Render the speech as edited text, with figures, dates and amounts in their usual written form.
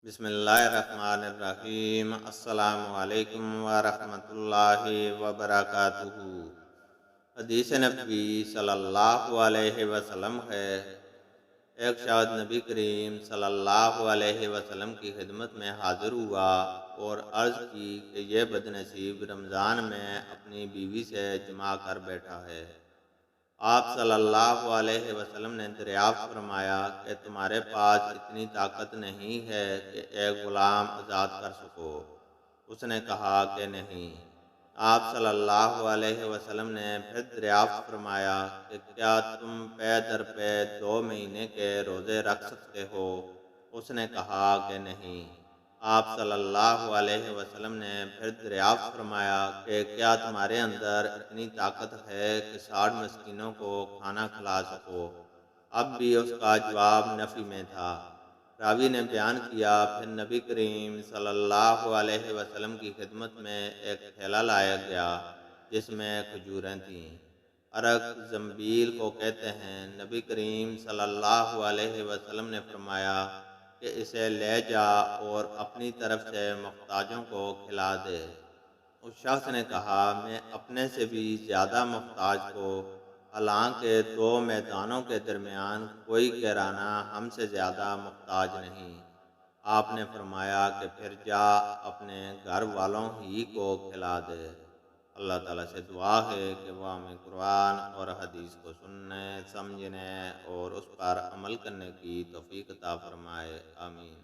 بسم اللہ الرحمن الرحیم۔ السلام علیکم ورحمۃ اللہ وبرکاتہ۔ حدیث نبی صلی اللہ علیہ وسلم ہے، ایک شخص نبی کریم صلی اللہ علیہ وسلم کی خدمت میں حاضر ہوا اور عرض کی کہ یہ بدنصیب رمضان میں اپنی بیوی سے جماع کر بیٹھا ہے۔ آپ صلی اللہ علیہ وسلم نے دریافت فرمایا کہ تمہارے پاس اتنی طاقت نہیں ہے کہ ایک غلام آزاد کر سکو؟ اس نے کہا کہ نہیں۔ آپ صلی اللہ علیہ وسلم نے پھر دریافت فرمایا کہ کیا تم پے در پے 2 مہینے کے روزے رکھ سکتے ہو؟ اس نے کہا کہ نہیں۔ آپ صلی اللہ علیہ وسلم نے پھر دریافت فرمایا کہ کیا تمہارے اندر اتنی طاقت ہے کہ 60 مسکینوں کو کھانا کھلا سکو؟ اب بھی اس کا جواب نفی میں تھا۔ راوی نے بیان کیا، پھر نبی کریم صلی اللہ علیہ وسلم کی خدمت میں ایک تھیلا لایا گیا جس میں کھجوریں تھیں۔ عرق زنبیل کو کہتے ہیں۔ نبی کریم صلی اللہ علیہ وسلم نے فرمایا کہ اسے لے جا اور اپنی طرف سے محتاجوں کو کھلا دے۔ اس شخص نے کہا، میں اپنے سے بھی زیادہ محتاج کو، حالانکہ 2 میدانوں کے درمیان کوئی کیرانہ ہم سے زیادہ محتاج نہیں۔ آپ نے فرمایا کہ پھر جا اپنے گھر والوں ہی کو کھلا دے۔ اللہ تعالیٰ سے دعا ہے کہ وہ ہمیں قرآن اور حدیث کو سننے، سمجھنے اور اس پر عمل کرنے کی توفیق عطا فرمائے۔ آمین۔